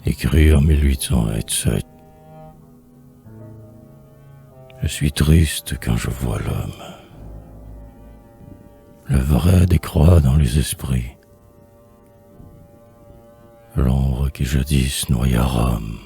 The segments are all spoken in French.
écrit en 1827. Je suis triste quand je vois l'homme. Le vrai décroît dans les esprits. L'ombre qui jadis noya Rome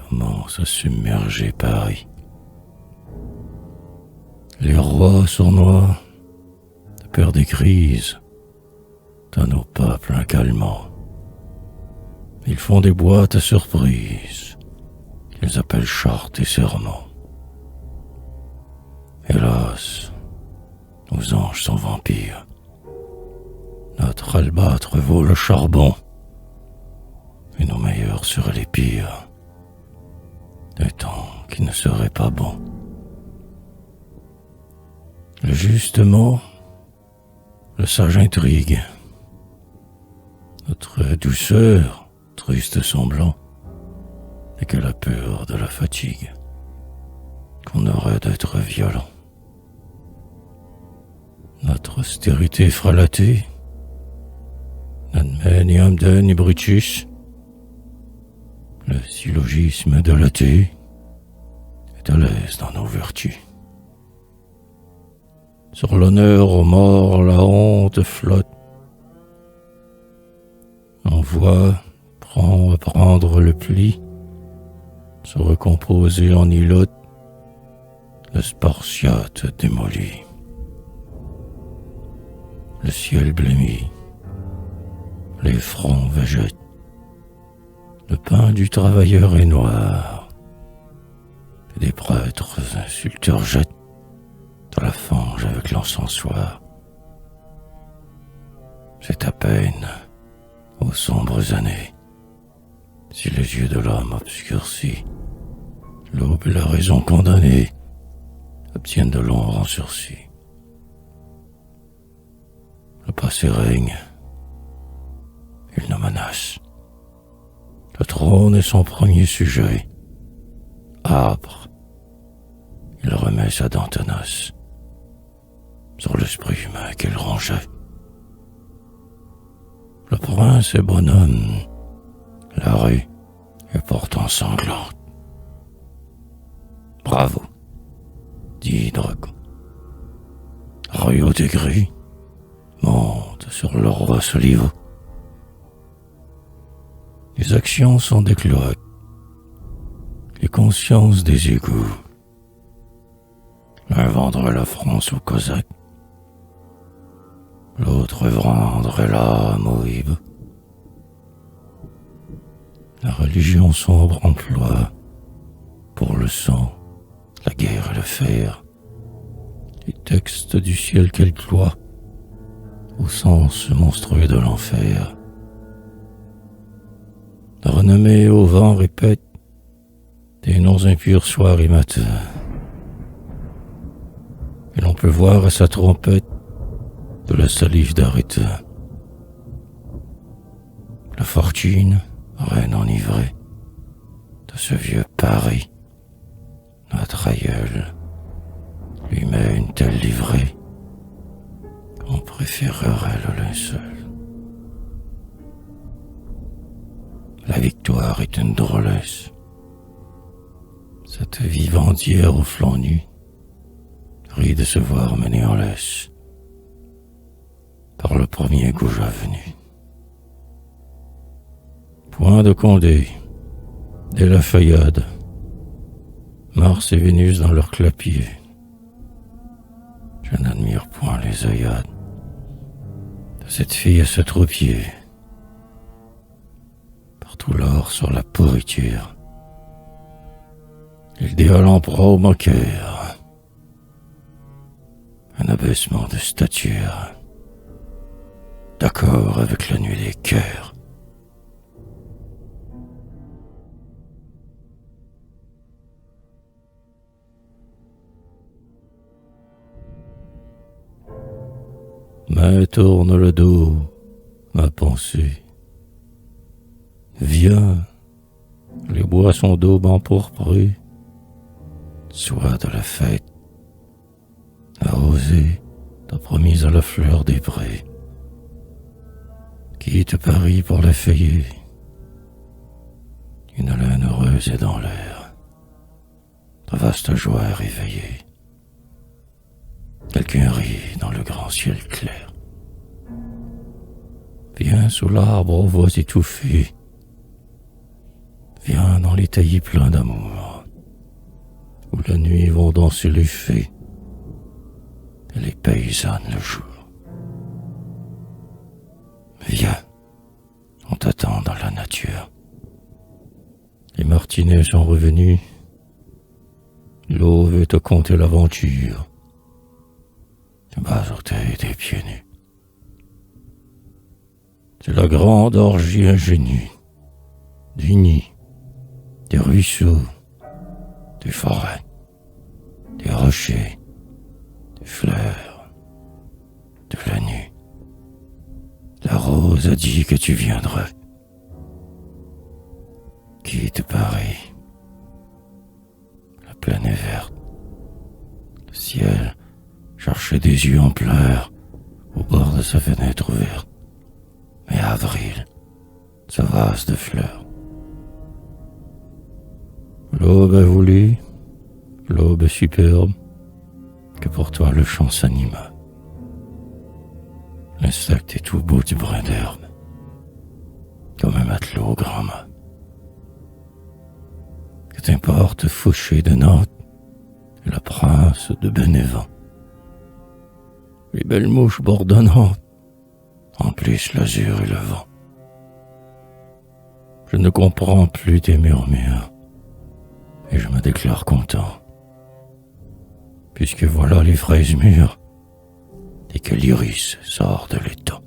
commence à submerger Paris. Les rois sournois, de peur des crises, donnent au peuple un calmant. Ils font des boîtes à surprise, qu'ils appellent chartes et serments. Hélas, nos anges sont vampires. Notre albâtre vaut le charbon, et nos meilleurs seraient les pires, des temps qui ne seraient pas bons. Le juste mot, le sage intrigue, notre douceur, triste semblant, n'est que la peur de la fatigue, qu'on aurait d'être violent. Notre austérité fralatée, n'admet ni Hamden ni Brutus. Le syllogisme de l'athée est à l'aise dans nos vertus. Sur l'honneur aux morts, la honte flotte. On voit, prend à prendre le pli, se recomposer en îlotte, le Spartiate démoli. Le ciel blêmit, les fronts végètent, le pain du travailleur est noir, et des prêtres insulteurs jettent dans la fange avec l'encensoir. C'est à peine, aux sombres années, si les yeux de l'homme obscurcis, l'aube et la raison condamnée obtiennent de l'ombre en sursis. Le passé règne, il nous menace. Le trône est son premier sujet. Âpre, il remet sa dent tenace sur l'esprit humain qu'il rongeait. Le prince est bonhomme, la rue est pourtant sanglante. Bravo, dit Dragon. Rue au dégris monte sur le roi Soliveau. Les actions sont des cloaques, les consciences des égouts. L'un vendrait la France aux Cosaques, l'autre vendrait l'âme aux hibes. La religion sombre emploie, pour le sang, la guerre et le fer, les textes du ciel qu'elle ploie, au sens monstrueux de l'enfer. La renommée au vent répète des noms impurs soir et matin. Et l'on peut voir à sa trompette de la salive d'Arétin. La fortune, reine enivrée de ce vieux Paris, notre aïeul lui met une telle livrée qu'on préférerait le linceul. La victoire est une drôlesse. Cette vivandière au flanc nu rit de se voir mener en laisse par le premier goujat venu. Point de Condé, dès la feuillade, Mars et Vénus dans leur clapier. Je n'admire point les œillades de cette fille à ce troupier. Partout l'or sur la pourriture, l'idéal en proie au moqueur, un abaissement de stature, d'accord avec la nuit des cœurs. Mais tourne le dos, ma pensée. Viens, les boissons d'aube empourprées, sois de la fête, arrosée, t'as promise à la fleur des prés. Quitte Paris pour l'effeuiller, Une haleine heureuse est dans l'air. Ta vaste joie est réveillée. Quelqu'un rit dans le grand ciel clair. Viens sous l'arbre aux voix étouffées. Viens dans les taillis pleins d'amour, où la nuit vont danser les fées et les paysannes le jour. Viens, on t'attend dans la nature. Les martinets sont revenus. L'eau veut te conter l'aventure. Tu bas orteils des pieds nus. C'est la grande orgie ingénue du nid, des ruisseaux, des forêts, des rochers, des fleurs, de la nuit. La rose a dit que tu viendrais. Quitte Paris. La plaine est verte. Le ciel cherchait des yeux en pleurs au bord de sa fenêtre ouverte. Mais avril, ce vase de fleurs. L'aube a voulu, l'aube superbe, que pour toi le champ s'anima. L'insecte est tout beau du brin d'herbe, comme un matelot au grand mât. Que t'importe Fouché de Nantes et la prince de Bénévent. Les belles mouches bourdonnantes remplissent l'azur et le vent. Je ne comprends plus tes murmures, et je me déclare content, puisque voilà les fraises mûres, et que l'iris sort de l'étang.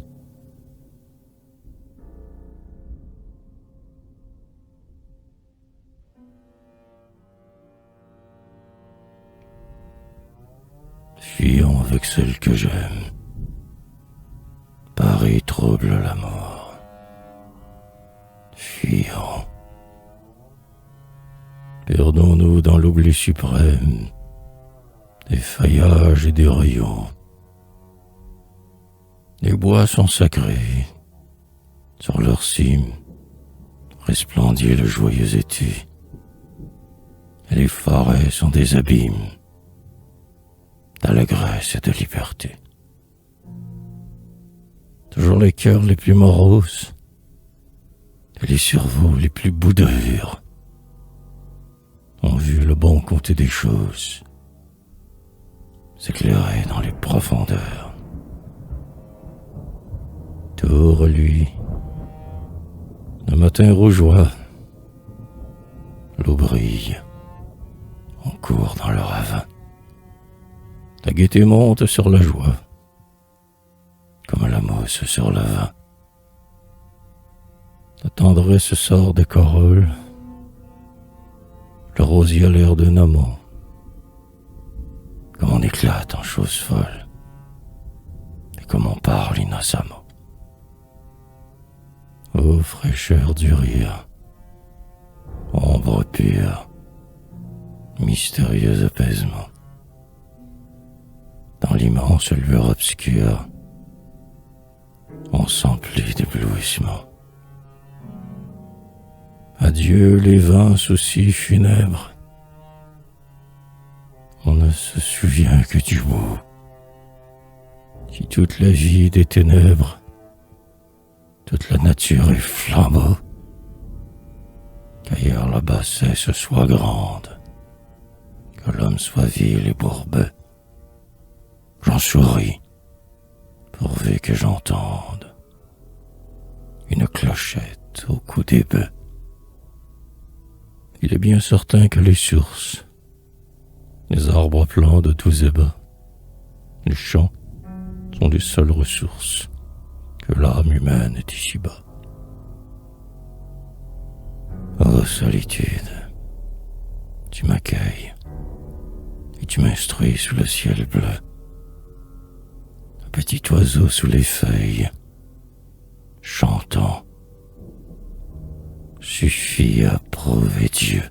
Fuyons avec celle que j'aime. Paris trouble la mort. Fuyons. Perdons-nous dans l'oubli suprême des feuillages et des rayons. Les bois sont sacrés. Sur leur cime resplendit le joyeux été. Et les forêts sont des abîmes d'allégresse et de liberté. Toujours les cœurs les plus moroses et les cerveaux les plus boudeurs ont vu le bon côté des choses s'éclairer dans les profondeurs. Tour lui, le matin rougeois, l'eau brille, on court dans le ravin. La gaieté monte sur la joie, comme la mousse sur le vin. La tendresse sort des corolles, le rosier a l'air d'un amant, comme on éclate en choses folles, et comme on parle innocemment. Ô fraîcheur du rire, ombre pure, mystérieux apaisement, dans l'immense lueur obscure, on s'emplit d'éblouissement. Adieu les vains soucis funèbres, on ne se souvient que du beau, si toute la vie des ténèbres, toute la nature est flambeau, qu'ailleurs la bassesse soit grande, que l'homme soit vil et bourbeux. J'en souris, pourvu que j'entende une clochette au cou des bœufs. Il est bien certain que les sources, les arbres plans de tous ébats, les champs sont les seules ressources que l'âme humaine est ici-bas. Ô solitude, tu m'accueilles et tu m'instruis sous le ciel bleu. Un petit oiseau sous les feuilles, chantant, suffit à prouver Dieu.